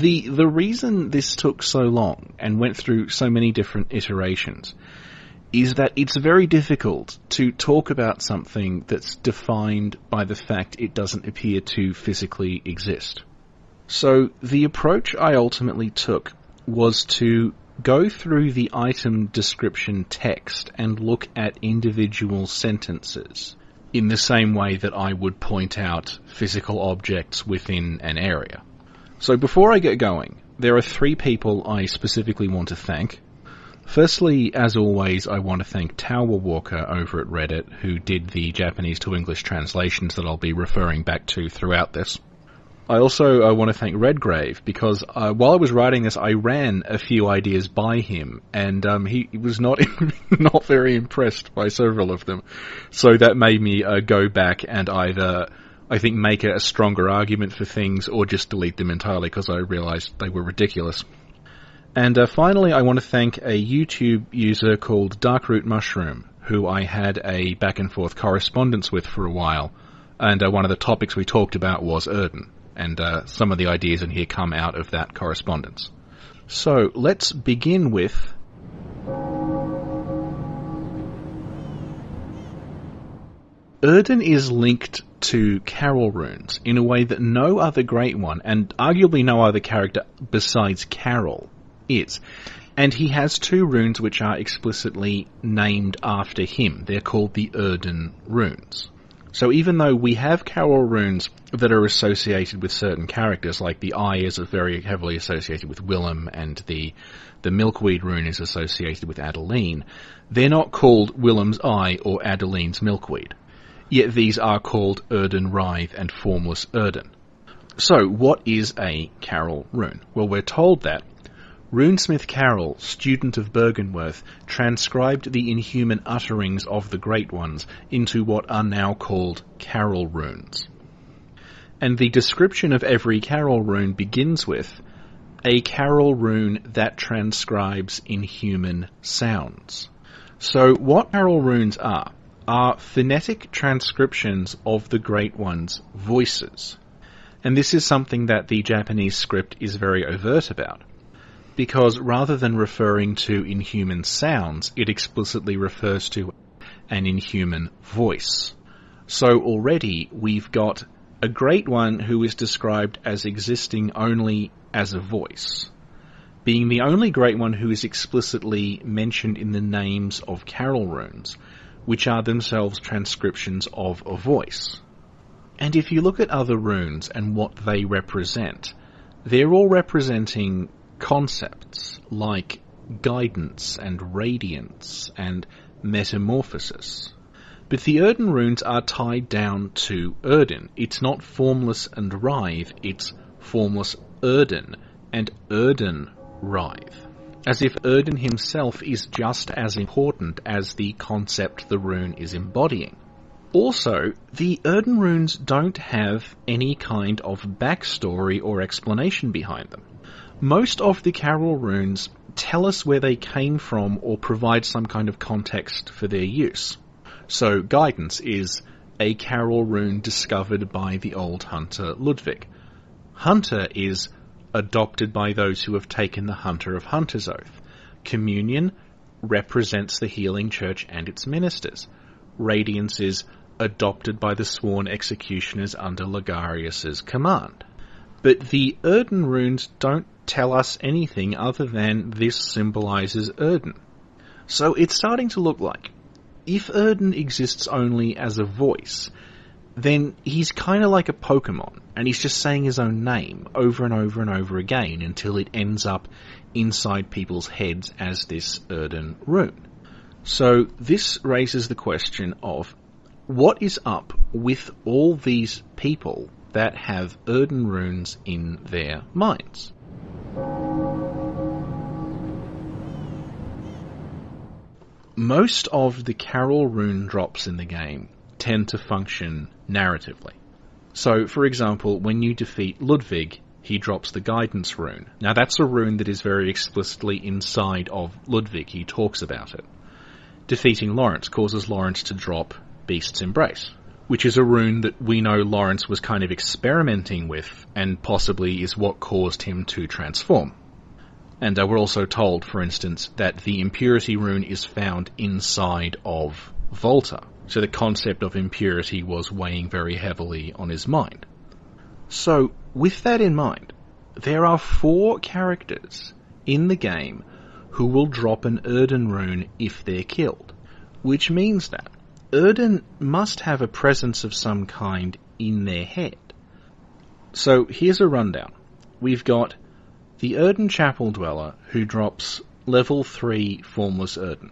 The reason this took so long and went through so many different iterations is that it's very difficult to talk about something that's defined by the fact it doesn't appear to physically exist. So the approach I ultimately took was to go through the item description text and look at individual sentences in the same way that I would point out physical objects within an area. So before I get going, there are 3 people I specifically want to thank. Firstly, as always, I want to thank Tower Walker over at Reddit, who did the Japanese to English translations that I'll be referring back to throughout this. I also want to thank Redgrave, because while I was writing this, I ran a few ideas by him, and he was not not very impressed by several of them. So that made me go back and either, I think, make a stronger argument for things, or just delete them entirely, because I realized they were ridiculous. And finally, I want to thank a YouTube user called Darkroot Mushroom, who I had a back-and-forth correspondence with for a while, and one of the topics we talked about was Oedon, and some of the ideas in here come out of that correspondence. So, let's begin with Oedon is linked to Carol runes in a way that no other Great One, and arguably no other character besides Carol, is. And he has 2 runes which are explicitly named after him. They're called the Oedon runes. So even though we have Carol runes that are associated with certain characters, like the Eye is very heavily associated with Willem, and the Milkweed rune is associated with Adeline, they're not called Willem's Eye or Adeline's Milkweed. Yet these are called Oedon Writhe and Formless Oedon. So what is a Carol rune? Well, we're told that Runesmith Carol, student of Bergenworth, transcribed the inhuman utterings of the Great Ones into what are now called Carol runes. And the description of every Carol rune begins with a Carol rune that transcribes inhuman sounds. So what Carol runes are phonetic transcriptions of the Great One's voices. And this is something that the Japanese script is very overt about, because rather than referring to inhuman sounds, it explicitly refers to an inhuman voice. So already we've got a Great One who is described as existing only as a voice, being the only Great One who is explicitly mentioned in the names of Carol runes, which are themselves transcriptions of a voice. And if you look at other runes and what they represent, they're all representing concepts like guidance and radiance and metamorphosis. But the Oedon runes are tied down to Oedon. It's not Formless and Writhe, it's Formless Oedon and Oedon Writhe, as if Oedon himself is just as important as the concept the rune is embodying. Also, the Oedon runes don't have any kind of backstory or explanation behind them. Most of the Carol runes tell us where they came from or provide some kind of context for their use. So, Guidance is a Carol rune discovered by the old hunter Ludwig. Hunter is adopted by those who have taken the Hunter of Hunters oath. Communion represents the Healing Church and its ministers. Radiance is adopted by the sworn executioners under Ligarius's command. But the Oedon runes don't tell us anything other than this symbolizes Oedon. So it's starting to look like, if Oedon exists only as a voice, then he's kind of like a Pokemon, and he's just saying his own name over and over and over again until it ends up inside people's heads as this Oedon rune. So this raises the question of, what is up with all these people that have Oedon runes in their minds? Most of the Carol rune drops in the game tend to function narratively. So, for example, when you defeat Ludwig, he drops the Guidance rune. Now that's a rune that is very explicitly inside of Ludwig, he talks about it. Defeating Lawrence causes Lawrence to drop Beast's Embrace, which is a rune that we know Lawrence was kind of experimenting with and possibly is what caused him to transform. And we're also told, for instance, that the impurity rune is found inside of Volta. So the concept of impurity was weighing very heavily on his mind. So, with that in mind, there are 4 characters in the game who will drop an Oedon rune if they're killed, which means that Oedon must have a presence of some kind in their head. So here's a rundown. We've got the Oedon Chapel Dweller, who drops level 3 Formless Oedon.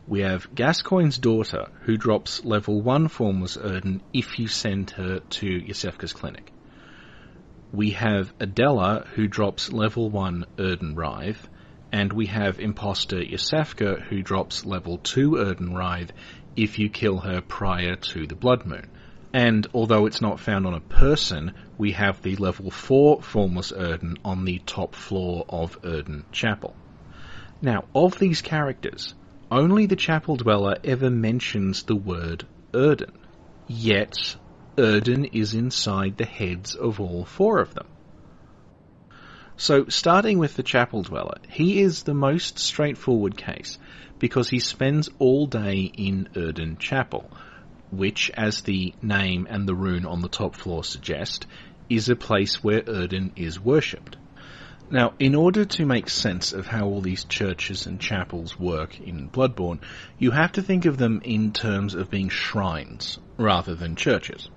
We have Gascoigne's daughter, who drops level 1 Formless Oedon if you send her to Iosefka's clinic. We have Adela, who drops level 1 Oedon Writhe, and we have Imposter Iosefka, who drops level 2 Oedon Writhe if you kill her prior to the Blood Moon. And although it's not found on a person, we have the level 4 Formless Oedon on the top floor of Oedon Chapel. Now, of these characters, only the Chapel Dweller ever mentions the word Oedon. Yet, Oedon is inside the heads of all 4 of them. So, starting with the Chapel Dweller, he is the most straightforward case, because he spends all day in Oedon Chapel, which, as the name and the rune on the top floor suggest, is a place where Oedon is worshipped. Now, in order to make sense of how all these churches and chapels work in Bloodborne, you have to think of them in terms of being shrines, rather than churches.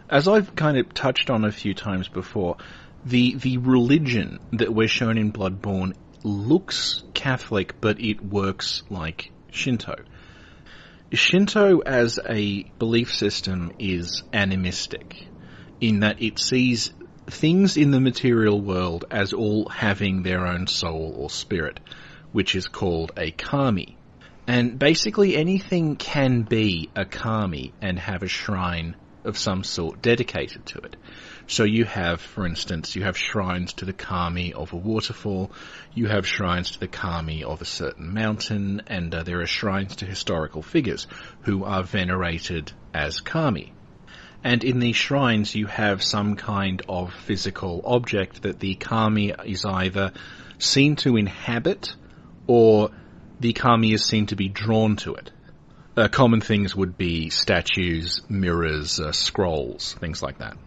As I've kind of touched on a few times before, the religion that we're shown in Bloodborne looks Catholic, but it works like Shinto. Shinto as a belief system is animistic, in that it sees things in the material world as all having their own soul or spirit, which is called a kami. And basically anything can be a kami and have a shrine of some sort dedicated to it. So you have, for instance, you have shrines to the kami of a waterfall, you have shrines to the kami of a certain mountain, and there are shrines to historical figures who are venerated as kami. And in these shrines you have some kind of physical object that the kami is either seen to inhabit, or the kami is seen to be drawn to it. Common things would be statues, mirrors, scrolls, things like that.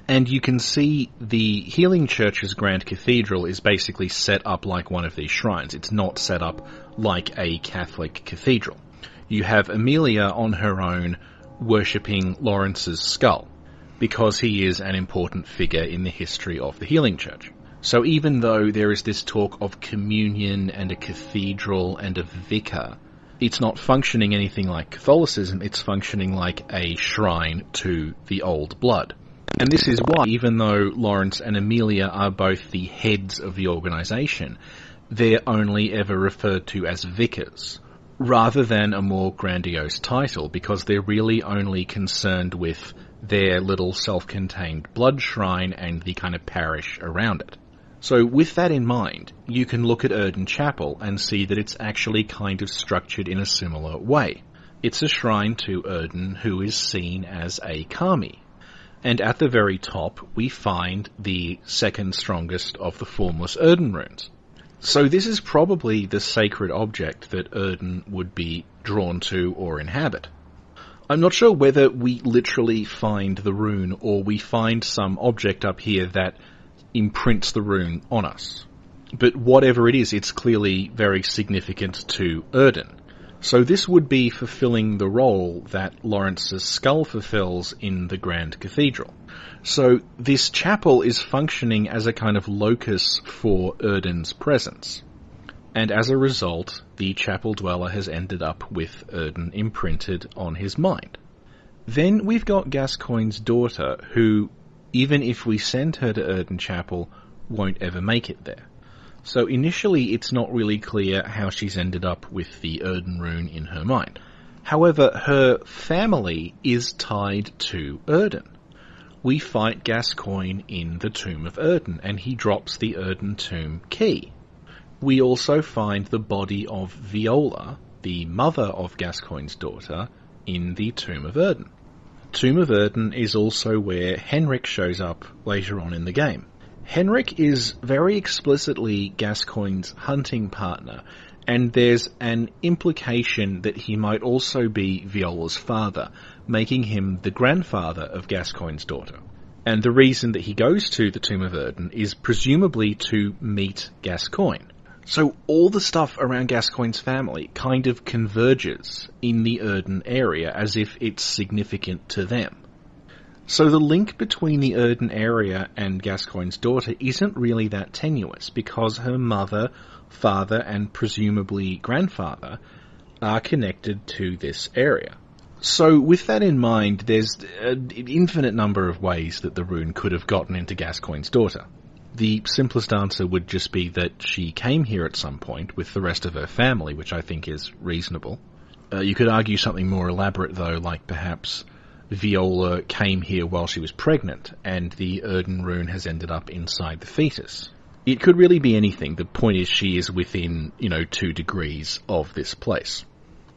And you can see the Healing Church's Grand Cathedral is basically set up like one of these shrines. It's not set up like a Catholic cathedral. You have Amelia on her own worshipping Lawrence's skull, because he is an important figure in the history of the Healing Church. So even though there is this talk of communion and a cathedral and a vicar, it's not functioning anything like Catholicism, it's functioning like a shrine to the old blood. And this is why, even though Lawrence and Amelia are both the heads of the organisation, they're only ever referred to as vicars, rather than a more grandiose title, because they're really only concerned with their little self-contained blood shrine and the kind of parish around it. So with that in mind, you can look at Oedon Chapel and see that it's actually kind of structured in a similar way. It's a shrine to Oedon, who is seen as a kami. And at the very top, we find the second strongest of the Formless Oedon runes. So this is probably the sacred object that Oedon would be drawn to or inhabit. I'm not sure whether we literally find the rune or we find some object up here that imprints the rune on us. But whatever it is, it's clearly very significant to Oedon. So this would be fulfilling the role that Lawrence's skull fulfills in the Grand Cathedral. So this chapel is functioning as a kind of locus for Oedon's presence. And as a result, the Chapel Dweller has ended up with Oedon imprinted on his mind. Then we've got Gascoigne's daughter, who, even if we send her to Oedon Chapel, won't ever make it there. So initially it's not really clear how she's ended up with the Oedon rune in her mind. However, her family is tied to Oedon. We fight Gascoigne in the Tomb of Oedon, and he drops the Oedon tomb key. We also find the body of Viola, the mother of Gascoigne's daughter, in the Tomb of Oedon. Tomb of Oedon is also where Henrik shows up later on in the game. Henrik is very explicitly Gascoigne's hunting partner, and there's an implication that he might also be Viola's father, making him the grandfather of Gascoigne's daughter. And the reason that he goes to the Tomb of Oedon is presumably to meet Gascoigne. So all the stuff around Gascoigne's family kind of converges in the Oedon area as if it's significant to them. So the link between the Oedon area and Gascoigne's daughter isn't really that tenuous, because her mother, father, and presumably grandfather are connected to this area. So with that in mind, there's an infinite number of ways that the rune could have gotten into Gascoigne's daughter. The simplest answer would just be that she came here at some point with the rest of her family, which I think is reasonable. You could argue something more elaborate, though, like perhaps Viola came here while she was pregnant, and the Oedon rune has ended up inside the fetus. It could really be anything. The point is she is within, 2 degrees of this place.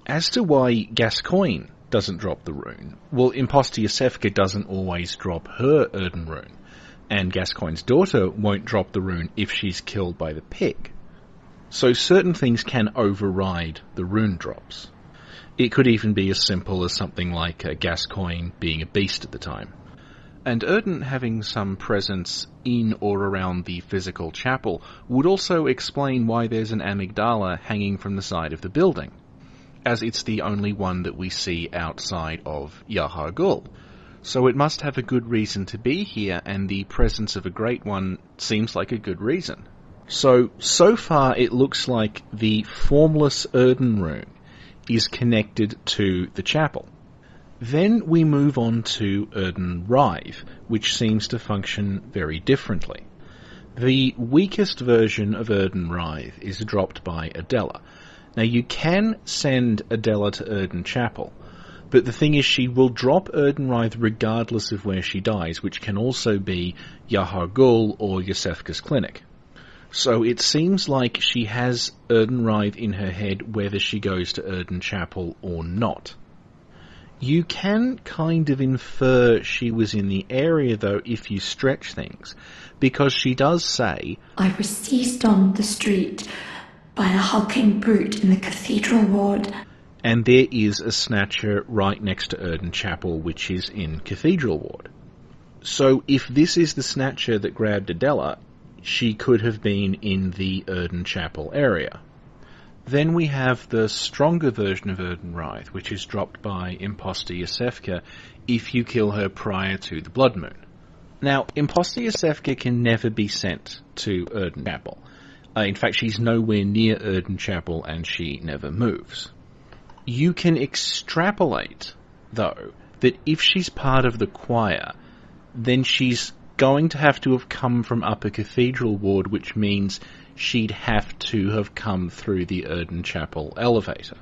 As to why Gascoigne doesn't drop the rune, well, Imposter Yosefka doesn't always drop her Oedon rune, and Gascoigne's daughter won't drop the rune if she's killed by the pig. So certain things can override the rune drops. It could even be as simple as something like Gascoigne being a beast at the time. And Oedon having some presence in or around the physical chapel would also explain why there's an amygdala hanging from the side of the building, as it's the only one that we see outside of Yahar'gul. So it must have a good reason to be here, and the presence of a Great One seems like a good reason. So far it looks like the formless Oedon rune is connected to the chapel. Then we move on to Oedon Rive, which seems to function very differently. The weakest version of Oedon Rive is dropped by Adela. Now you can send Adela to Oedon Chapel, but the thing is she will drop Oedon Rive regardless of where she dies, which can also be Yahar'gul or Yosefka's clinic. So it seems like she has Oedon Rive in her head whether she goes to Oedon Chapel or not. You can kind of infer she was in the area, though, if you stretch things, because she does say, "I was seized on the street by a hulking brute in the cathedral ward." And there is a snatcher right next to Oedon Chapel, which is in Cathedral Ward. So if this is the snatcher that grabbed Adela, she could have been in the Oedon Chapel area. Then we have the stronger version of Oedon Rive, which is dropped by Imposter Yosefka if you kill her prior to the Blood Moon. Now, Imposter Yosefka can never be sent to Oedon Chapel. In fact, she's nowhere near Oedon Chapel, and she never moves. You can extrapolate, though, that if she's part of the choir, then she's going to have come from Upper Cathedral Ward, which means she'd have to have come through the Oedon Chapel elevator.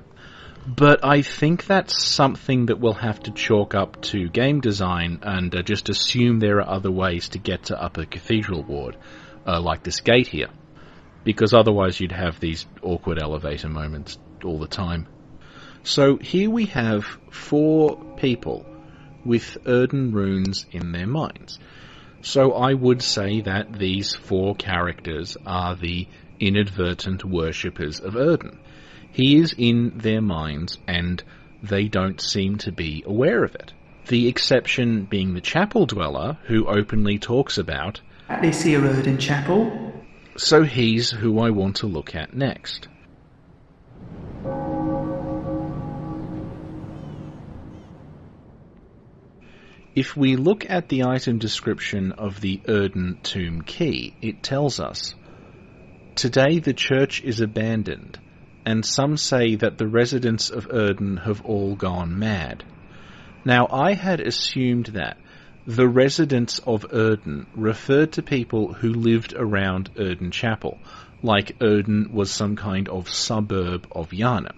But I think that's something that we'll have to chalk up to game design and just assume there are other ways to get to Upper Cathedral Ward, like this gate here, because otherwise you'd have these awkward elevator moments all the time. So here we have 4 people with Oedon runes in their minds. So I would say that these 4 characters are the inadvertent worshippers of Oedon. He is in their minds, and they don't seem to be aware of it. The exception being the chapel dweller, who openly talks about this here Oedon Chapel. So he's who I want to look at next. If we look at the item description of the Oedon tomb key, it tells us, "Today the church is abandoned, and some say that the residents of Oedon have all gone mad." Now, I had assumed that the residents of Oedon referred to people who lived around Oedon Chapel, like Oedon was some kind of suburb of Yharnam.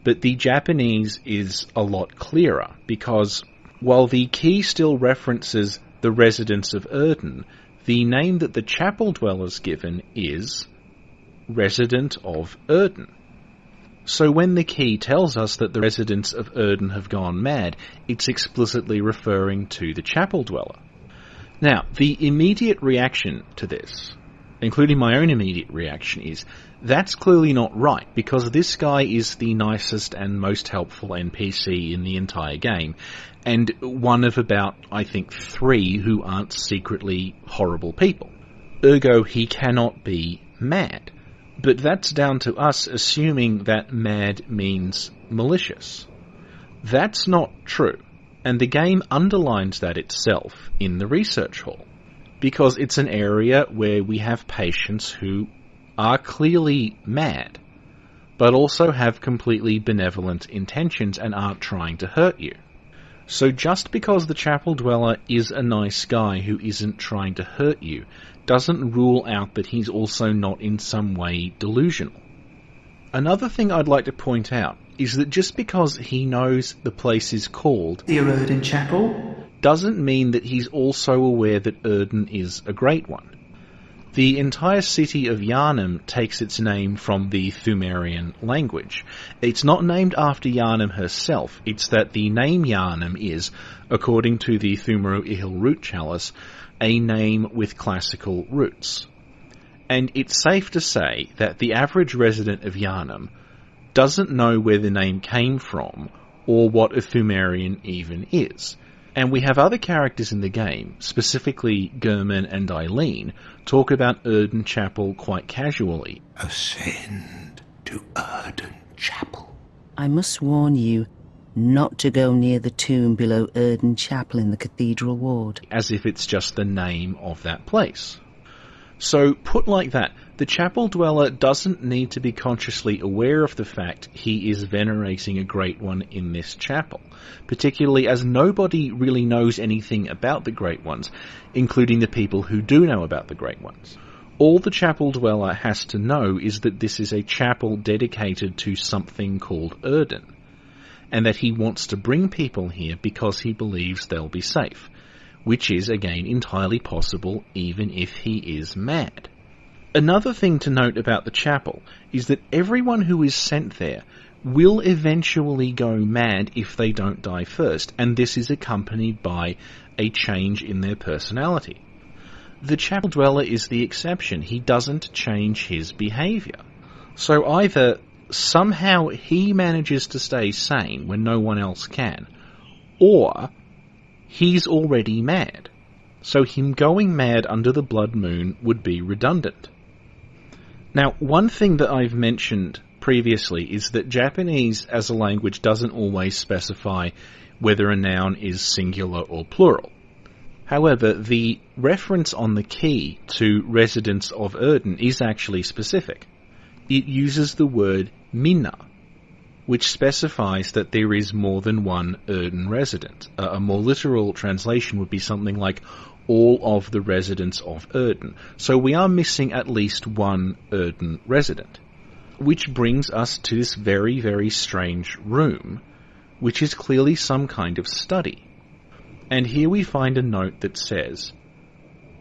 But the Japanese is a lot clearer, because while the key still references the residents of Oedon, the name that the chapel dweller's given is Resident of Oedon. So when the key tells us that the residents of Oedon have gone mad, it's explicitly referring to the chapel dweller. Now, the immediate reaction to this, including my own immediate reaction, is that's clearly not right, because this guy is the nicest and most helpful NPC in the entire game, and one of about, I think, 3 who aren't secretly horrible people. Ergo, he cannot be mad. But that's down to us assuming that mad means malicious. That's not true, and the game underlines that itself in the research hall, because it's an area where we have patients who are clearly mad, but also have completely benevolent intentions and aren't trying to hurt you. So just because the chapel dweller is a nice guy who isn't trying to hurt you, doesn't rule out that he's also not in some way delusional. Another thing I'd like to point out is that just because he knows the place is called the Oedon Chapel doesn't mean that he's also aware that Oedon is a great one. The entire city of Yharnam takes its name from the Thumerian language. It's not named after Yharnam herself, it's that the name Yharnam is, according to the Thumeru Ihil root chalice, a name with classical roots. And it's safe to say that the average resident of Yharnam doesn't know where the name came from, or what a Thumerian even is. And we have other characters in the game, specifically Gurman and Eileen, talk about Oedon Chapel quite casually. Ascend to Oedon Chapel. I must warn you not to go near the tomb below Oedon Chapel in the Cathedral Ward. As if it's just the name of that place. So, put like that, the chapel dweller doesn't need to be consciously aware of the fact he is venerating a Great One in this chapel, particularly as nobody really knows anything about the Great Ones, including the people who do know about the Great Ones. All the chapel dweller has to know is that this is a chapel dedicated to something called Oedon, and that he wants to bring people here because he believes they'll be safe, which is, again, entirely possible even if he is mad. Another thing to note about the chapel is that everyone who is sent there will eventually go mad if they don't die first, and this is accompanied by a change in their personality. The chapel dweller is the exception. He doesn't change his behaviour. So either somehow he manages to stay sane when no one else can, or he's already mad. So him going mad under the blood moon would be redundant. Now, one thing that I've mentioned previously is that Japanese as a language doesn't always specify whether a noun is singular or plural. However, the reference on the key to residents of Oedon is actually specific. It uses the word minna, which specifies that there is more than one Oedon resident. A more literal translation would be something like all of the residents of Oedon. So we are missing at least one Oedon resident. Which brings us to this very, very strange room, which is clearly some kind of study. And here we find a note that says,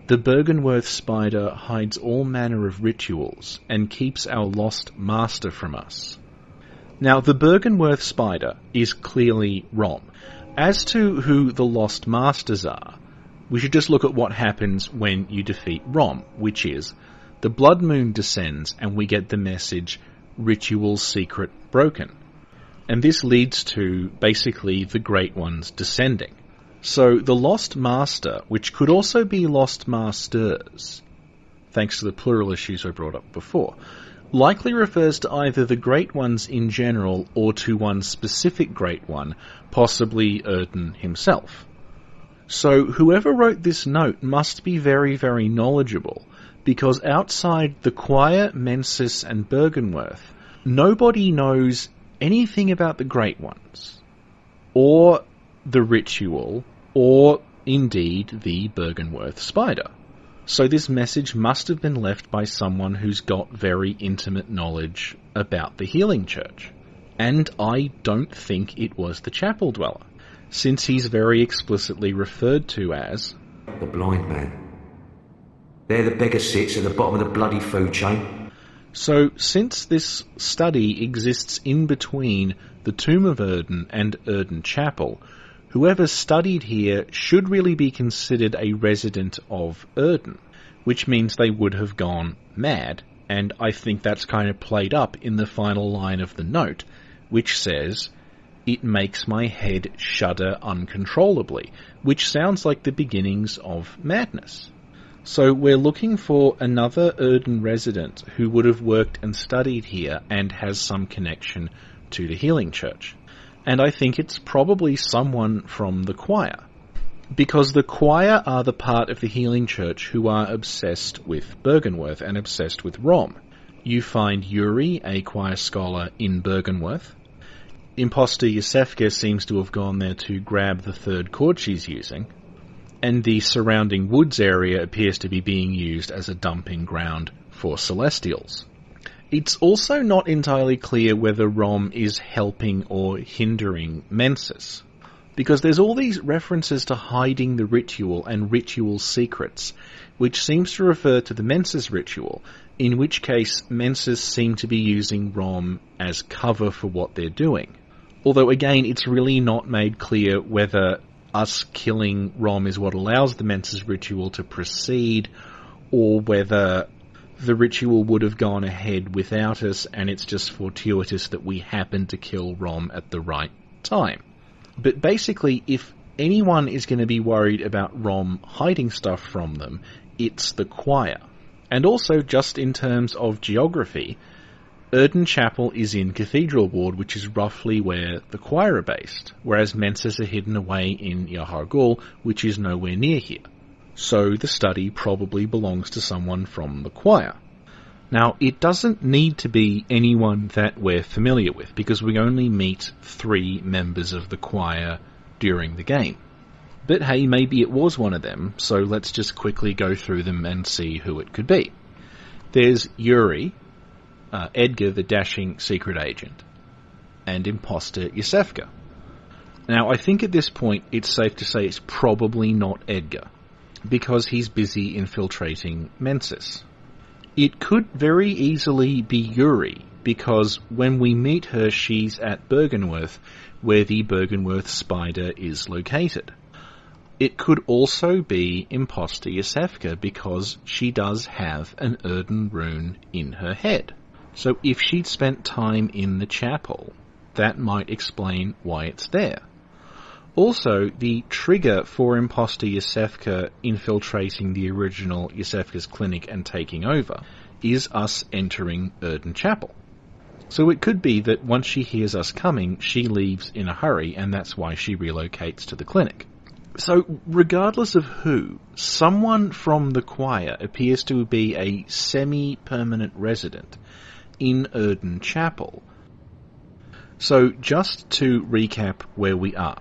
"The Bergenworth spider hides all manner of rituals and keeps our lost master from us." Now, the Bergenworth spider is clearly Rom. As to who the lost masters are, we should just look at what happens when you defeat Rom, which is, the blood moon descends and we get the message, "Ritual secret broken." And this leads to, basically, the Great Ones descending. So the Lost Master, which could also be Lost Masters, thanks to the plural issues I brought up before, likely refers to either the Great Ones in general or to one specific Great One, possibly Oedon himself. So whoever wrote this note must be very, very knowledgeable, because outside the choir, Mensis, and Bergenworth, nobody knows anything about the Great Ones, or the ritual, or indeed the Bergenworth spider. So this message must have been left by someone who's got very intimate knowledge about the Healing Church. And I don't think it was the chapel dweller, since he's very explicitly referred to as the blind man. They're the beggar sits at the bottom of the bloody food chain. So, since this study exists in between the Tomb of Oedon and Oedon Chapel, whoever studied here should really be considered a resident of Oedon, which means they would have gone mad, and I think that's kind of played up in the final line of the note, which says, "It makes my head shudder uncontrollably," which sounds like the beginnings of madness. So we're looking for another Oedon resident who would have worked and studied here and has some connection to the Healing Church. And I think it's probably someone from the choir, because the choir are the part of the Healing Church who are obsessed with Byrgenwerth and obsessed with Rom. You find Yuri, a choir scholar, in Byrgenwerth. Imposter Yosefka seems to have gone there to grab the third chord she's using, and the surrounding woods area appears to be being used as a dumping ground for Celestials. It's also not entirely clear whether Rom is helping or hindering Mensis, because there's all these references to hiding the ritual and ritual secrets, which seems to refer to the Mensis ritual, in which case Mensis seem to be using Rom as cover for what they're doing. Although again, it's really not made clear whether us killing Rom is what allows the Mensis ritual to proceed, or whether the ritual would have gone ahead without us and it's just fortuitous that we happen to kill Rom at the right time. But basically, if anyone is going to be worried about Rom hiding stuff from them, it's the choir. And also, just in terms of geography, Oedon Chapel is in Cathedral Ward, which is roughly where the choir are based, whereas Mensis are hidden away in Yahar'gul, which is nowhere near here. So the study probably belongs to someone from the choir. Now, it doesn't need to be anyone that we're familiar with, because we only meet 3 members of the choir during the game. But hey, maybe it was one of them, so let's just quickly go through them and see who it could be. There's Yuri, Edgar the dashing secret agent, and imposter Yosefka. Now, I think at this point it's safe to say it's probably not Edgar, because he's busy infiltrating Mensis. It could very easily be Yuri, because when we meet her she's at Byrgenwerth, where the Byrgenwerth spider is located. It could also be imposter Yosefka, because she does have an Oedon rune in her head. So if she'd spent time in the chapel, that might explain why it's there. Also, the trigger for imposter Yosefka infiltrating the original Yosefka's clinic and taking over is us entering Oedon Chapel. So it could be that once she hears us coming, she leaves in a hurry, and that's why she relocates to the clinic. So, regardless of who, someone from the choir appears to be a semi-permanent resident in Oedon Chapel. So, just to recap where we are.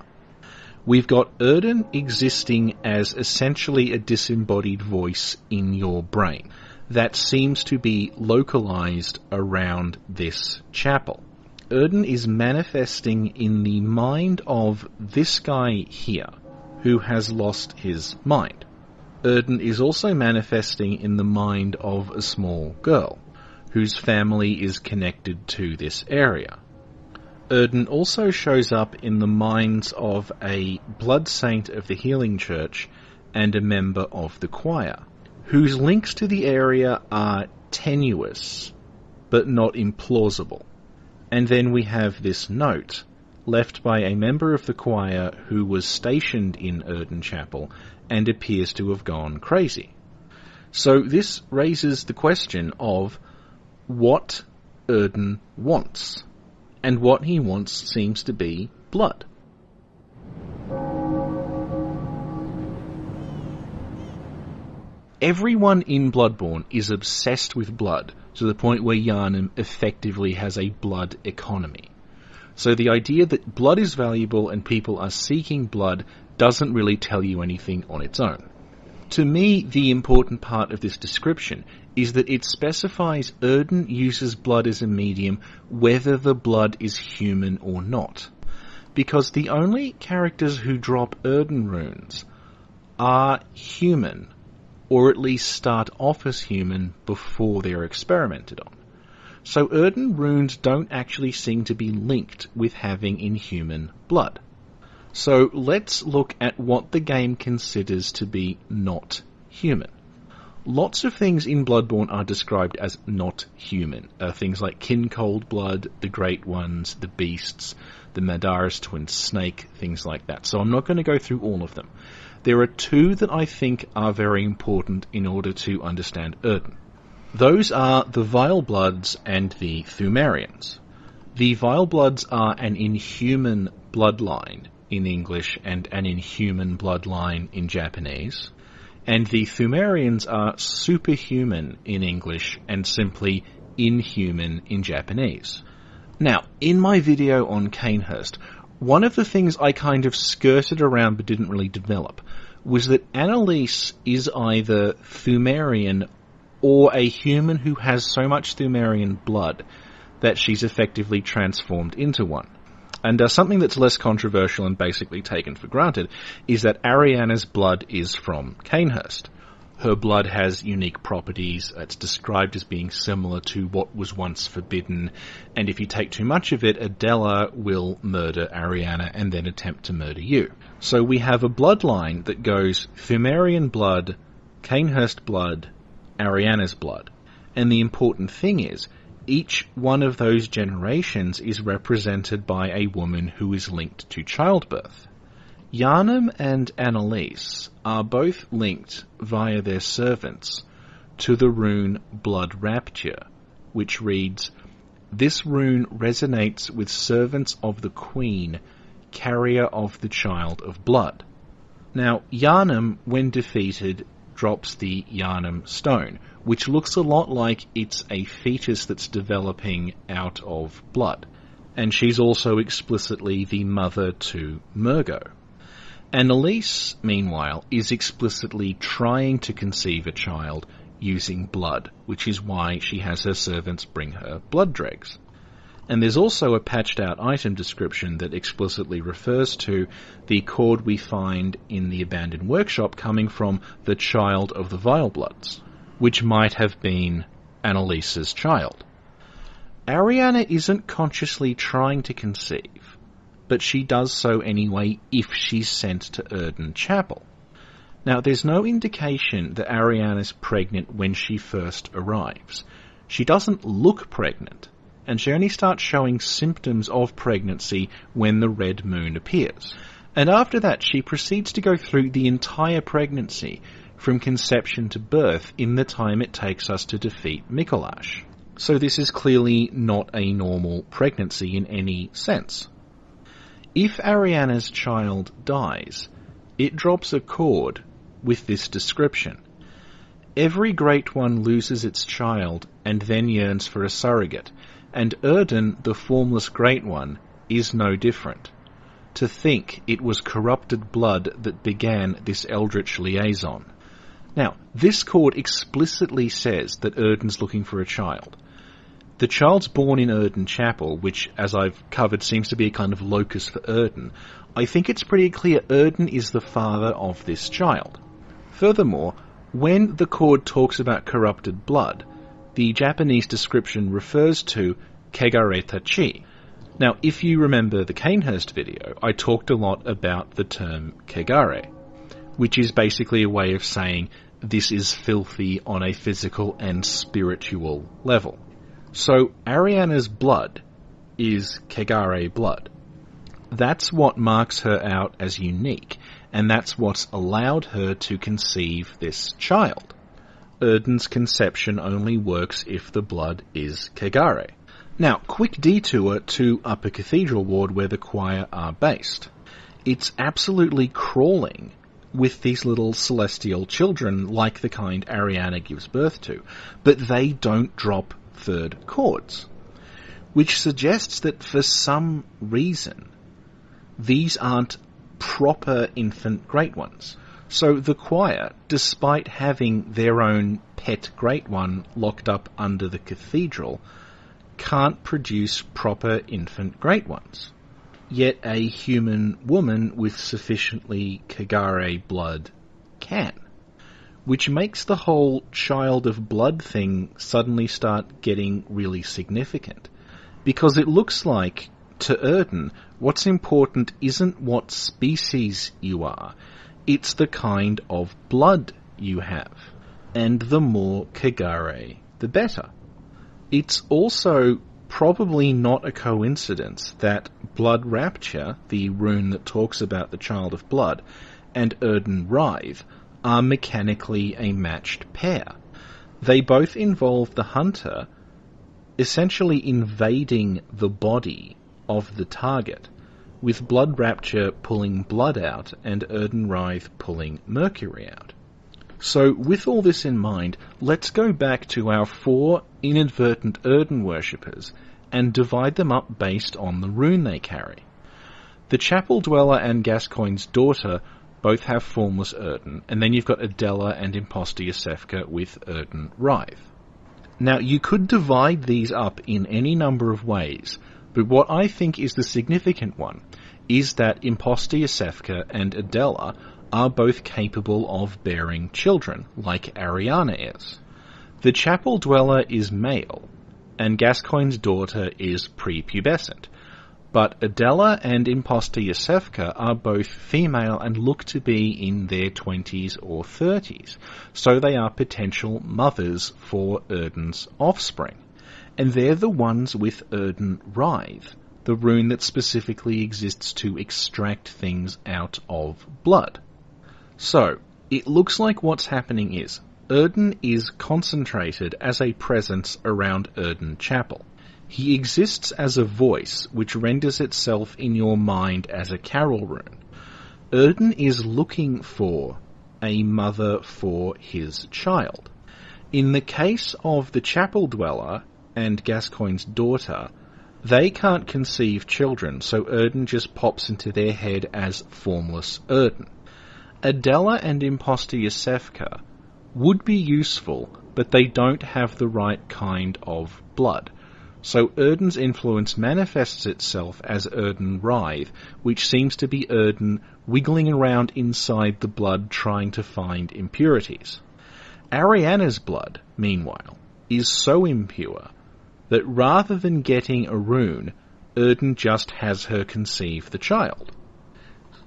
We've got Oedon existing as essentially a disembodied voice in your brain that seems to be localized around this chapel. Oedon is manifesting in the mind of this guy here, who has lost his mind. Oedon is also manifesting in the mind of a small girl, whose family is connected to this area. Oedon also shows up in the minds of a blood saint of the Healing Church and a member of the choir, whose links to the area are tenuous, but not implausible. And then we have this note, left by a member of the choir who was stationed in Oedon Chapel and appears to have gone crazy. So this raises the question of what Oedon wants, and what he wants seems to be blood. Everyone in Bloodborne is obsessed with blood, to the point where Yharnam effectively has a blood economy. So the idea that blood is valuable and people are seeking blood doesn't really tell you anything on its own. To me, the important part of this description is that it specifies Oedon uses blood as a medium whether the blood is human or not. Because the only characters who drop Oedon runes are human, or at least start off as human before they're experimented on. So Oedon runes don't actually seem to be linked with having inhuman blood. So let's look at what the game considers to be not human. Lots of things in Bloodborne are described as not human. Things like kin-cold blood, the Great Ones, the beasts, the Madaris twin snake, things like that. So I'm not going to go through all of them. There are two that I think are very important in order to understand Oedon. Those are the Vile Bloods and the Pthumerians. The Vile Bloods are an inhuman bloodline in English and an inhuman bloodline in Japanese. And the Pthumerians are superhuman in English and simply inhuman in Japanese. Now, in my video on Cainhurst, one of the things I kind of skirted around but didn't really develop was that Annalise is either Pthumerian or a human who has so much Pthumerian blood that she's effectively transformed into one. And something that's less controversial and basically taken for granted is that Ariana's blood is from Cainhurst. Her blood has unique properties. It's described as being similar to what was once forbidden, and if you take too much of it, Adela will murder Ariana and then attempt to murder you. So we have a bloodline that goes Pthumerian blood, Cainhurst blood, Ariana's blood. And the important thing is, each one of those generations is represented by a woman who is linked to childbirth. Yharnam and Annalise are both linked via their servants to the rune Blood Rapture, which reads, "This rune resonates with servants of the Queen, carrier of the Child of Blood." Now, Yharnam, when defeated, drops the Yharnam stone, which looks a lot like it's a fetus that's developing out of blood. And she's also explicitly the mother to Murgo. Annalise, meanwhile, is explicitly trying to conceive a child using blood, which is why she has her servants bring her blood dregs. And there's also a patched out item description that explicitly refers to the cord we find in the abandoned workshop coming from the child of the Vile Bloods, which might have been Annalise's child. Ariana isn't consciously trying to conceive, but she does so anyway if she's sent to Oedon Chapel. Now, there's no indication that Ariana's pregnant when she first arrives. She doesn't look pregnant, and she only starts showing symptoms of pregnancy when the red moon appears. And after that, she proceeds to go through the entire pregnancy, from conception to birth, in the time it takes us to defeat Mikolash. So this is clearly not a normal pregnancy in any sense. If Ariana's child dies, it drops a cord with this description: "Every Great One loses its child and then yearns for a surrogate, and Oedon, the formless Great One, is no different. To think it was corrupted blood that began this eldritch liaison." Now, this cord explicitly says that Oedon's looking for a child. The child's born in Oedon Chapel, which, as I've covered, seems to be a kind of locus for Oedon. I think it's pretty clear Oedon is the father of this child. Furthermore, when the cord talks about corrupted blood, the Japanese description refers to Kegare-tachi. Now, if you remember the Cainhurst video, I talked a lot about the term Kegare, which is basically a way of saying this is filthy on a physical and spiritual level. So Ariana's blood is Kegare blood. That's what marks her out as unique, and that's what's allowed her to conceive this child. Oedon's conception only works if the blood is Kegare. Now, quick detour to Upper Cathedral Ward where the choir are based. It's absolutely crawling with these little celestial children like the kind Ariana gives birth to, but they don't drop third chords, which suggests that for some reason these aren't proper infant Great Ones. So the choir, despite having their own pet Great One locked up under the cathedral, can't produce proper infant Great Ones. Yet a human woman with sufficiently Kegare blood can. which makes the whole child of blood thing suddenly start getting really significant. Because it looks like, to Oedon, what's important isn't what species you are, it's the kind of blood you have. And the more Kagare, the better. It's also probably not a coincidence that Blood Rapture, the rune that talks about the child of blood, and Oedon Writhe are mechanically a matched pair. They both involve the hunter essentially invading the body of the target, with Blood Rapture pulling blood out and Oedon Writhe pulling mercury out. So with all this in mind, let's go back to our 4 inadvertent Oedon worshippers and divide them up based on the rune they carry. The Chapel Dweller and Gascoigne's daughter both have Formless Oedon, and then you've got Adela and Imposter Yosefka with Oedon Writhe. Now, you could divide these up in any number of ways, but what I think is the significant one is that Imposter Yosefka and Adela are both capable of bearing children, like Ariana is. The Chapel Dweller is male, and Gascoigne's daughter is prepubescent, but Adela and Imposter Yosefka are both female and look to be in their 20s or 30s, so they are potential mothers for Oedon's offspring. And they're the ones with Oedon Writhe, the rune that specifically exists to extract things out of blood. So, it looks like what's happening is, Oedon is concentrated as a presence around Oedon Chapel. He exists as a voice which renders itself in your mind as a carol rune. Oedon is looking for a mother for his child. In the case of the Chapel Dweller and Gascoigne's daughter, they can't conceive children, so Oedon just pops into their head as Formless Oedon. Adela and Imposter Yosefka would be useful, but they don't have the right kind of blood. So Oedon's influence manifests itself as Oedon Writhe, which seems to be Oedon wiggling around inside the blood trying to find impurities. Ariana's blood, meanwhile, is so impure that rather than getting a rune, Oedon just has her conceive the child.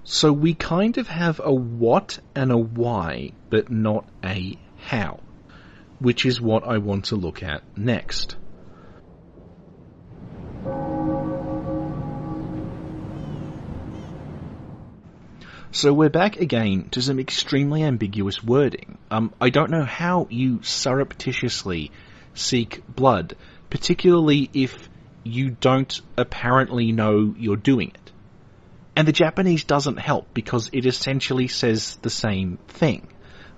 So we kind of have a what and a why, but not a how, which is what I want to look at next. So we're back again to some extremely ambiguous wording. I don't know how you surreptitiously seek blood, particularly if you don't apparently know you're doing it. And the Japanese doesn't help because it essentially says the same thing.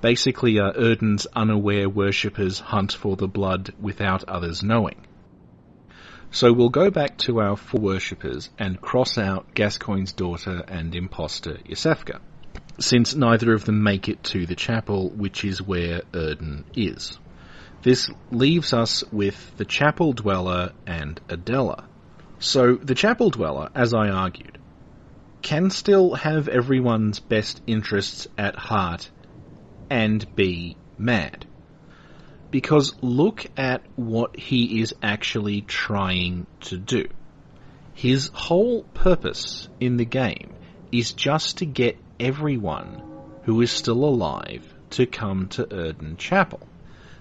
Basically, Oedon's unaware worshippers hunt for the blood without others knowing. So we'll go back to our 4 worshippers and cross out Gascoigne's daughter and Imposter Yosefka, since neither of them make it to the chapel, which is where Oedon is. This leaves us with the Chapel Dweller and Adela. So the Chapel Dweller, as I argued, can still have everyone's best interests at heart and be mad. Because look at what he is actually trying to do. His whole purpose in the game is just to get everyone who is still alive to come to Oedon Chapel.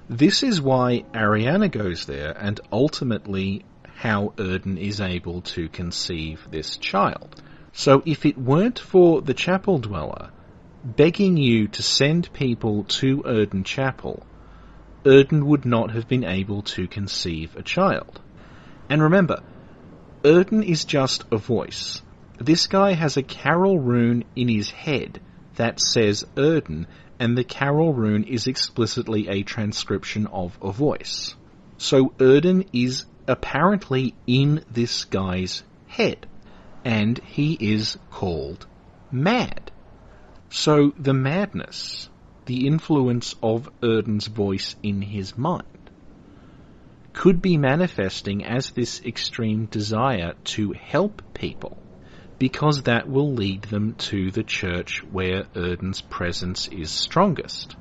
This is why Ariana goes there, and ultimately how Oedon is able to conceive this child. So if it weren't for the Chapel Dweller begging you to send people to Oedon Chapel, Oedon would not have been able to conceive a child. And remember, Oedon is just a voice. This guy has a carol rune in his head that says Oedon, and the carol rune is explicitly a transcription of a voice. So Oedon is apparently in this guy's head, and he is called mad. So the madness, the influence of Oedon's voice in his mind, could be manifesting as this extreme desire to help people, because that will lead them to the church where Oedon's presence is strongest.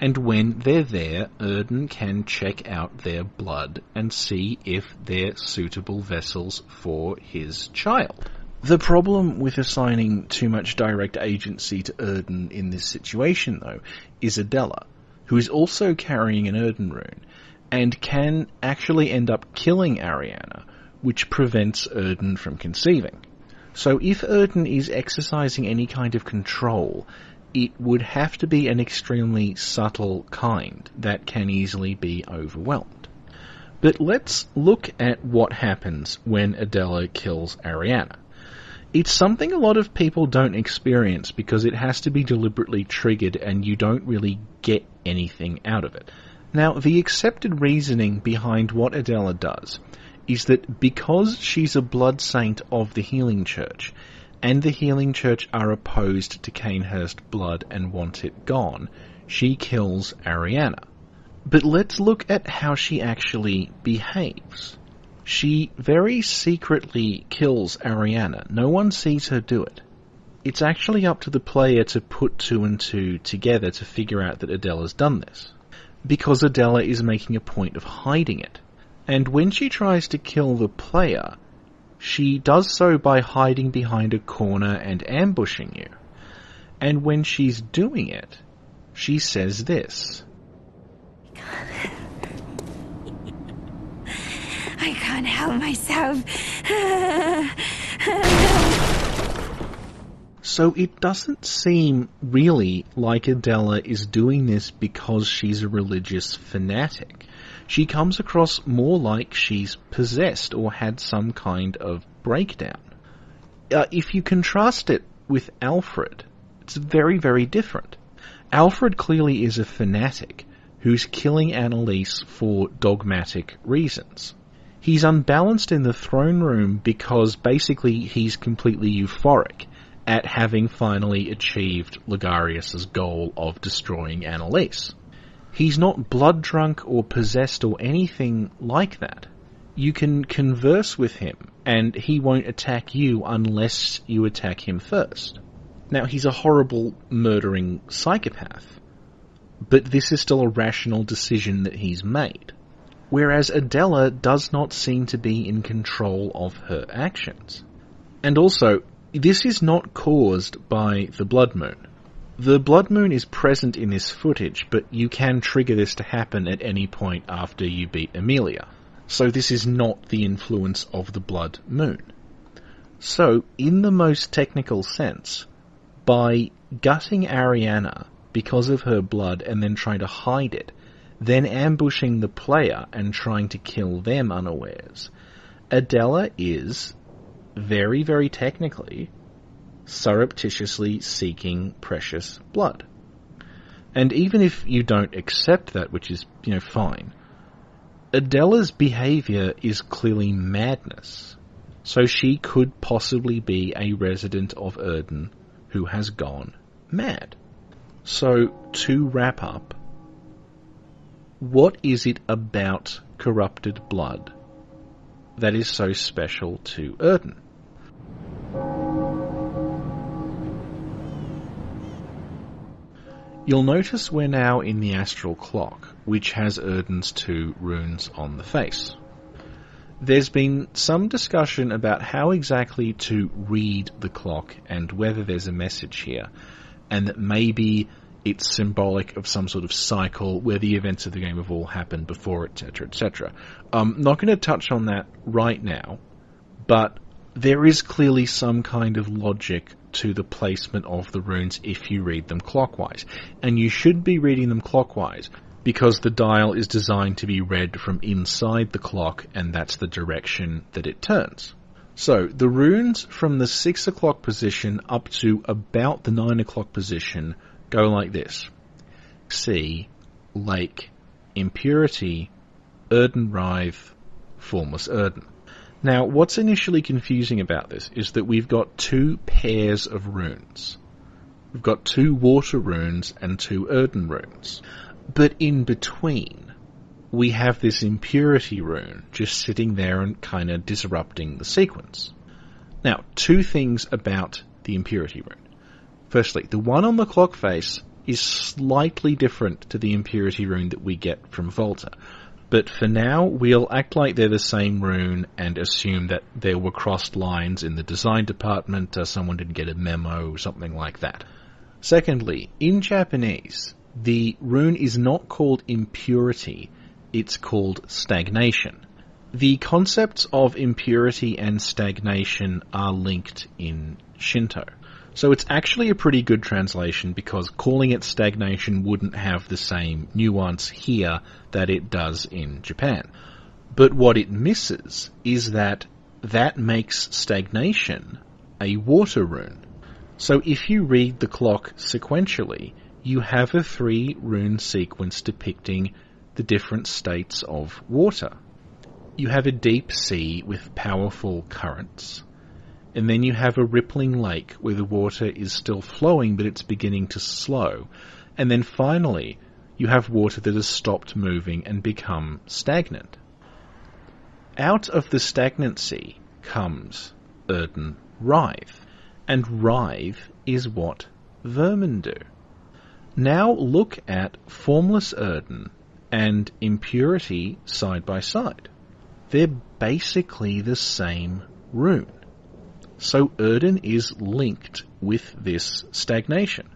And when they're there, Oedon can check out their blood and see if they're suitable vessels for his child. The problem with assigning too much direct agency to Oedon in this situation, though, is Adela, who is also carrying an Oedon rune, and can actually end up killing Ariana, which prevents Oedon from conceiving. So if Oedon is exercising any kind of control, it would have to be an extremely subtle kind that can easily be overwhelmed. But let's look at what happens when Adela kills Ariana. It's something a lot of people don't experience because it has to be deliberately triggered and you don't really get anything out of it. Now, the accepted reasoning behind what Adela does is that because she's a blood saint of the Healing Church, and the Healing Church are opposed to Cainhurst blood and want it gone, she kills Ariana. But let's look at how she actually behaves. She very secretly kills Ariana. No one sees her do it. It's actually up to the player to put two and two together to figure out that Adela's done this, because Adela is making a point of hiding it. And when she tries to kill the player, she does so by hiding behind a corner and ambushing you. And when she's doing it, she says this. I can't help myself. So it doesn't seem really like Adela is doing this because she's a religious fanatic. She comes across more like she's possessed or had some kind of breakdown. If you contrast it with Alfred, it's very, very different. Alfred clearly is a fanatic who's killing Annalise for dogmatic reasons. He's unbalanced in the throne room because basically he's completely euphoric at having finally achieved Ligarius's goal of destroying Annalise. He's not blood drunk or possessed or anything like that. You can converse with him, and he won't attack you unless you attack him first. Now, he's a horrible, murdering psychopath, but this is still a rational decision that he's made. Whereas Adela does not seem to be in control of her actions. And also, this is not caused by the blood moon. The blood moon is present in this footage, but you can trigger this to happen at any point after you beat Amelia. So this is not the influence of the blood moon. So, in the most technical sense, by gutting Ariana because of her blood and then trying to hide it, then ambushing the player and trying to kill them unawares, Adela is, very, very technically, surreptitiously seeking precious blood. And even if you don't accept that, which is, fine, Adela's behaviour is clearly madness. So she could possibly be a resident of Oedon who has gone mad. So, to wrap up, what is it about corrupted blood that is so special to Oedon? You'll notice we're now in the astral clock, which has Oedon's 2 runes on the face. There's been some discussion about how exactly to read the clock and whether there's a message here, and that maybe it's symbolic of some sort of cycle where the events of the game have all happened before, etc., etc. I'm not going to touch on that right now, but there is clearly some kind of logic to the placement of the runes if you read them clockwise. And you should be reading them clockwise, because the dial is designed to be read from inside the clock, and that's the direction that it turns. So, the runes from the 6 o'clock position up to about the 9 o'clock position go like this. Sea, Lake, Impurity, Oedon Writhe, Formless Oedon. Now, what's initially confusing about this is that we've got 2 pairs of runes. We've got 2 water runes and 2 Oedon runes. But in between, we have this Impurity rune just sitting there and kind of disrupting the sequence. Now, 2 things about the Impurity rune. Firstly, the one on the clock face is slightly different to the impurity rune that we get from Volta. But for now, we'll act like they're the same rune and assume that there were crossed lines in the design department, someone didn't get a memo, something like that. Secondly, in Japanese, the rune is not called impurity, it's called stagnation. The concepts of impurity and stagnation are linked in Shinto. So it's actually a pretty good translation because calling it stagnation wouldn't have the same nuance here that it does in Japan. But what it misses is that makes stagnation a water rune. So if you read the clock sequentially, you have a 3-rune sequence depicting the different states of water. You have a deep sea with powerful currents. And then you have a rippling lake where the water is still flowing but it's beginning to slow. And then finally, you have water that has stopped moving and become stagnant. Out of the stagnancy comes Oedon writhe. And writhe is what vermin do. Now look at formless Oedon and impurity side by side. They're basically the same rune. So Oedon is linked with this stagnation.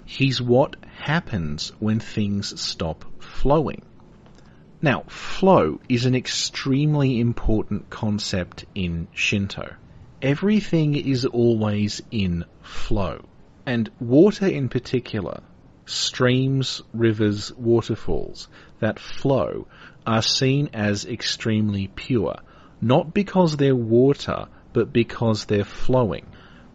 He's what happens when things stop flowing. Now, flow is an extremely important concept in Shinto. Everything is always in flow. And water in particular, streams, rivers, waterfalls that flow are seen as extremely pure, not because they're water, but because they're flowing.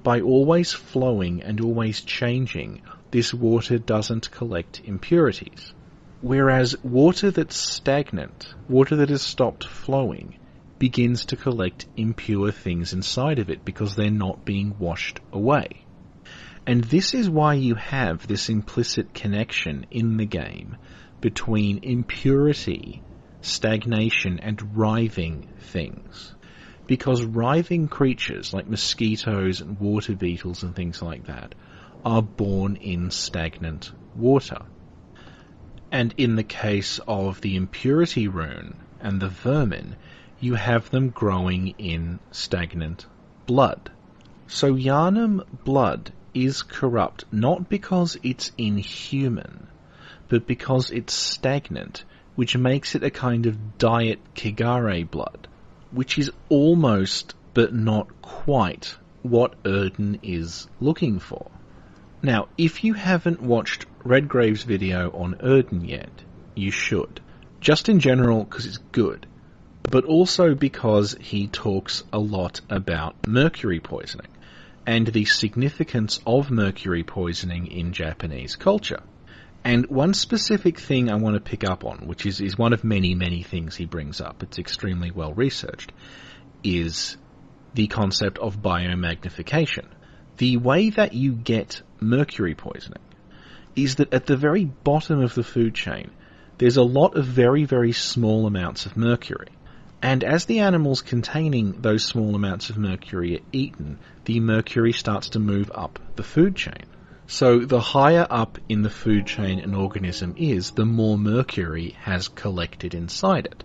By always flowing and always changing, this water doesn't collect impurities. Whereas water that's stagnant, water that has stopped flowing, begins to collect impure things inside of it because they're not being washed away. And this is why you have this implicit connection in the game between impurity, stagnation, and writhing things. Because writhing creatures like mosquitoes and water beetles and things like that are born in stagnant water. And in the case of the impurity rune and the vermin, you have them growing in stagnant blood. So Yharnam blood is corrupt not because it's inhuman, but because it's stagnant, which makes it a kind of diet Kigare blood, which is almost, but not quite, what Oedon is looking for. Now, if you haven't watched Redgrave's video on Oedon yet, you should. Just in general, because it's good, but also because he talks a lot about mercury poisoning, and the significance of mercury poisoning in Japanese culture. And one specific thing I want to pick up on, which is one of many, many things he brings up, it's extremely well researched, is the concept of biomagnification. The way that you get mercury poisoning is that at the very bottom of the food chain, there's a lot of very, very small amounts of mercury. And as the animals containing those small amounts of mercury are eaten, the mercury starts to move up the food chain. So the higher up in the food chain an organism is, the more mercury has collected inside it.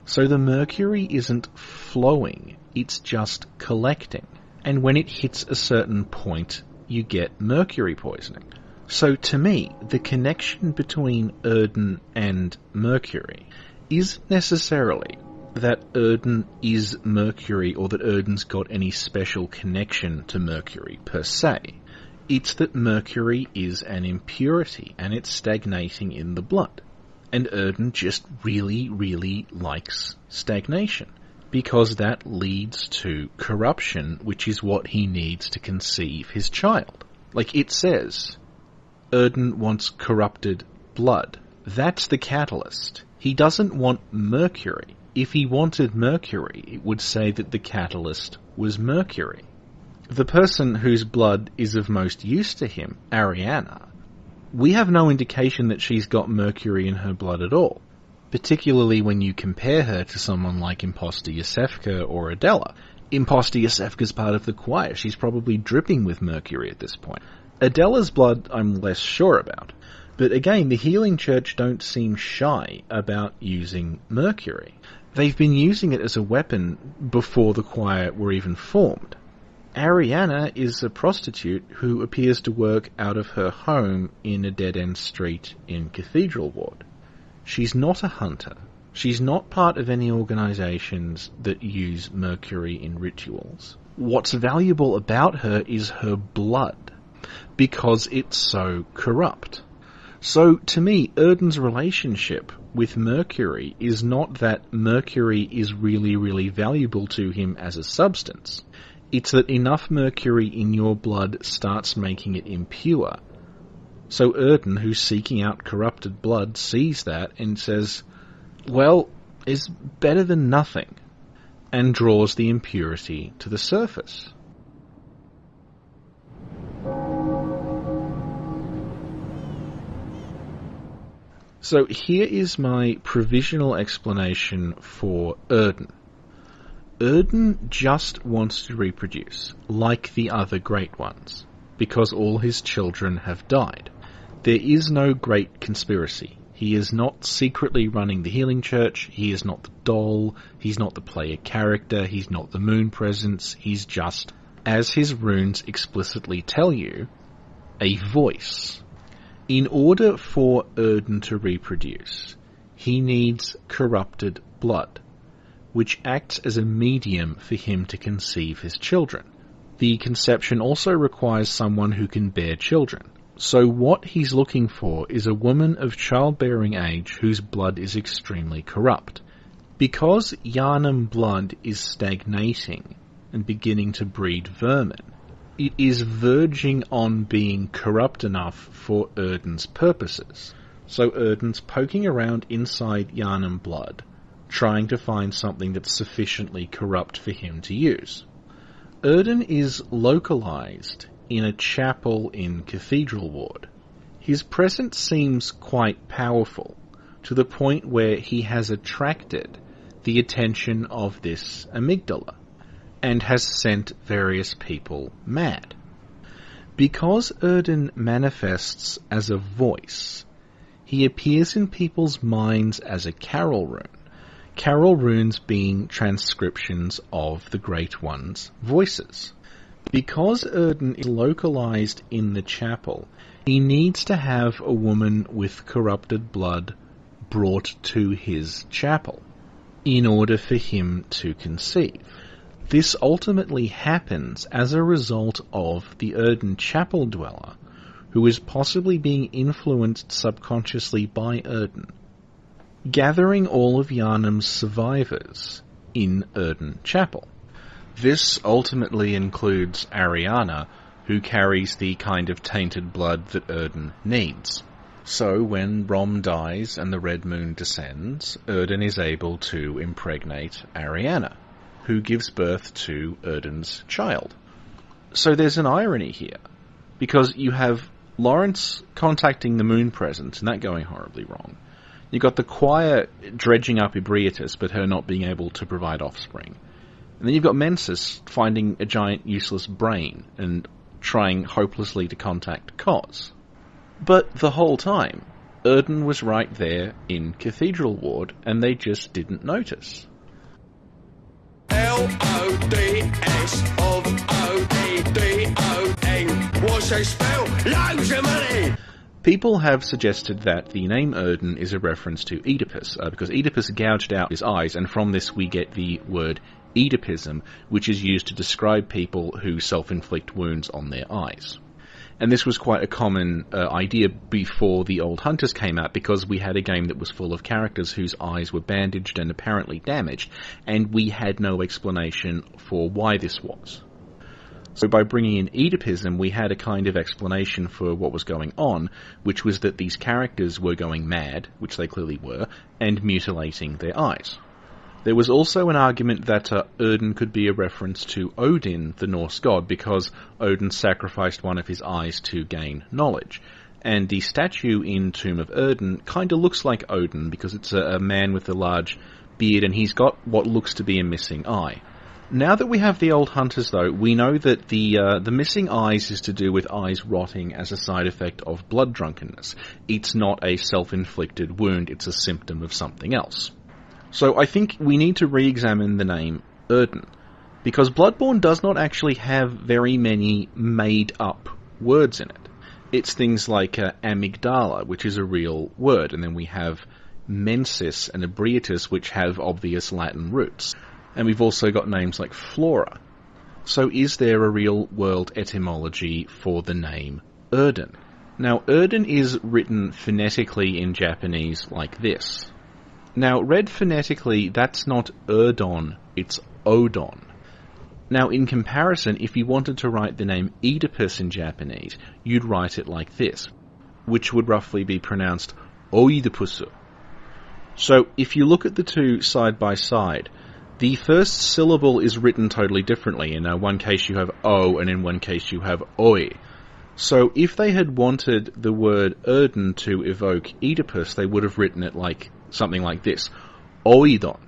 So the mercury isn't flowing, it's just collecting. And when it hits a certain point, you get mercury poisoning. So to me, the connection between Oedon and mercury isn't necessarily that Oedon is mercury or that Oedon's got any special connection to mercury per se. It's that mercury is an impurity and it's stagnating in the blood. And Oedon just really, really likes stagnation, because that leads to corruption, which is what he needs to conceive his child. Like it says, Oedon wants corrupted blood. That's the catalyst. He doesn't want mercury. If he wanted mercury, it would say that the catalyst was mercury. The person whose blood is of most use to him, Ariana, we have no indication that she's got mercury in her blood at all, particularly when you compare her to someone like Imposter Yosefka or Adela. Imposter Yosefka's part of the choir. She's probably dripping with mercury at this point. Adela's blood I'm less sure about. But again, the Healing Church don't seem shy about using mercury. They've been using it as a weapon before the choir were even formed. Ariana is a prostitute who appears to work out of her home in a dead-end street in Cathedral Ward. She's not a hunter. She's not part of any organisations that use mercury in rituals. What's valuable about her is her blood, because it's so corrupt. So, to me, Oedon's relationship with mercury is not that mercury is really, really valuable to him as a substance. It's that enough mercury in your blood starts making it impure. So Oedon, who's seeking out corrupted blood, sees that and says, well, it's better than nothing, and draws the impurity to the surface. So here is my provisional explanation for Oedon. Oedon just wants to reproduce, like the other Great Ones, because all his children have died. There is no great conspiracy. He is not secretly running the Healing Church, he is not the doll, he's not the player character, he's not the moon presence, he's just, as his runes explicitly tell you, a voice. In order for Oedon to reproduce, he needs corrupted blood, which acts as a medium for him to conceive his children. The conception also requires someone who can bear children. So what he's looking for is a woman of childbearing age whose blood is extremely corrupt. Because Yharnam blood is stagnating and beginning to breed vermin, it is verging on being corrupt enough for Oedon's purposes. So Oedon's poking around inside Yharnam blood, trying to find something that's sufficiently corrupt for him to use. Oedon is localized in a chapel in Cathedral Ward. His presence seems quite powerful, to the point where he has attracted the attention of this amygdala, and has sent various people mad. Because Oedon manifests as a voice, he appears in people's minds as a carol rune. Carol runes being transcriptions of the Great One's voices. Because Oedon is localized in the chapel, he needs to have a woman with corrupted blood brought to his chapel in order for him to conceive. This ultimately happens as a result of the Oedon chapel dweller, who is possibly being influenced subconsciously by Oedon, gathering all of Yharnam's survivors in Oedon chapel. This ultimately includes Ariana, who carries the kind of tainted blood that Oedon needs. So when Rom dies and the Red Moon descends, Oedon is able to impregnate Ariana, who gives birth to Oedon's child. So there's an irony here, because you have Lawrence contacting the moon presence and that going horribly wrong. You've got the choir dredging up Ebrietas, but her not being able to provide offspring. And then you've got Mensis finding a giant useless brain and trying hopelessly to contact Kos. But the whole time, Oedon was right there in Cathedral Ward, and they just didn't notice. LODS of OEDON. What's they spell? Loads of money! People have suggested that the name Oedon is a reference to Oedipus, because Oedipus gouged out his eyes, and from this we get the word Oedipism, which is used to describe people who self-inflict wounds on their eyes. And this was quite a common idea before the Old Hunters came out, because we had a game that was full of characters whose eyes were bandaged and apparently damaged, and we had no explanation for why this was. So by bringing in Oedipism, we had a kind of explanation for what was going on, which was that these characters were going mad, which they clearly were, and mutilating their eyes. There was also an argument that Oedon could be a reference to Odin, the Norse god, because Odin sacrificed one of his eyes to gain knowledge. And the statue in Tomb of Oedon kind of looks like Odin, because it's a man with a large beard, and he's got what looks to be a missing eye. Now that we have the old hunters, though, we know that the missing eyes is to do with eyes rotting as a side effect of blood drunkenness. It's not a self-inflicted wound, it's a symptom of something else. So I think we need to re-examine the name Oedon, because Bloodborne does not actually have very many made-up words in it. It's things like amygdala, which is a real word, and then we have mensis and ebrietus, which have obvious Latin roots. And we've also got names like flora. So is there a real-world etymology for the name Oedon? Now, Oedon is written phonetically in Japanese like this. Now, read phonetically, that's not Oedon, it's Oedon. Now, in comparison, if you wanted to write the name Oedipus in Japanese, you'd write it like this, which would roughly be pronounced Oidipusu. So, if you look at the two side by side, the first syllable is written totally differently. In one case you have O, and in one case you have Oi. So if they had wanted the word Oedon to evoke Oedipus, they would have written it like something like this, Oedon.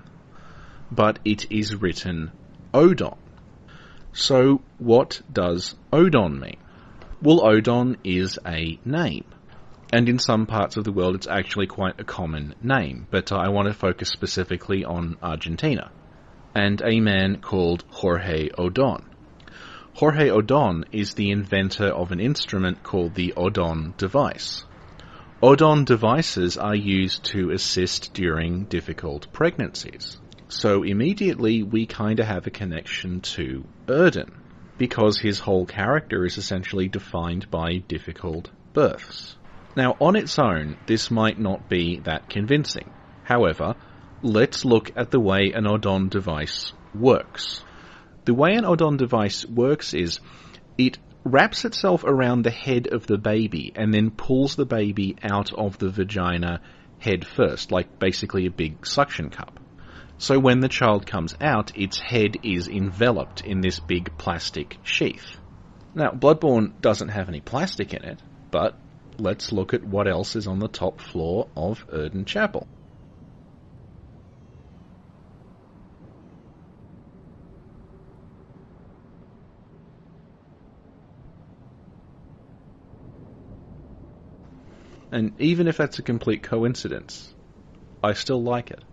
But it is written Oedon. So what does Oedon mean? Well, Oedon is a name. And in some parts of the world it's actually quite a common name. But I want to focus specifically on Argentina. And a man called Jorge Oedon. Jorge Oedon is the inventor of an instrument called the Oedon device. Oedon devices are used to assist during difficult pregnancies. So immediately we kind of have a connection to Oedon, because his whole character is essentially defined by difficult births. Now, on its own, this might not be that convincing. However, let's look at the way an Oedon device works. The way an Oedon device works is it wraps itself around the head of the baby and then pulls the baby out of the vagina head first, like basically a big suction cup. So when the child comes out, its head is enveloped in this big plastic sheath. Now, Bloodborne doesn't have any plastic in it, but let's look at what else is on the top floor of Oedon Chapel. And even if that's a complete coincidence, I still like it.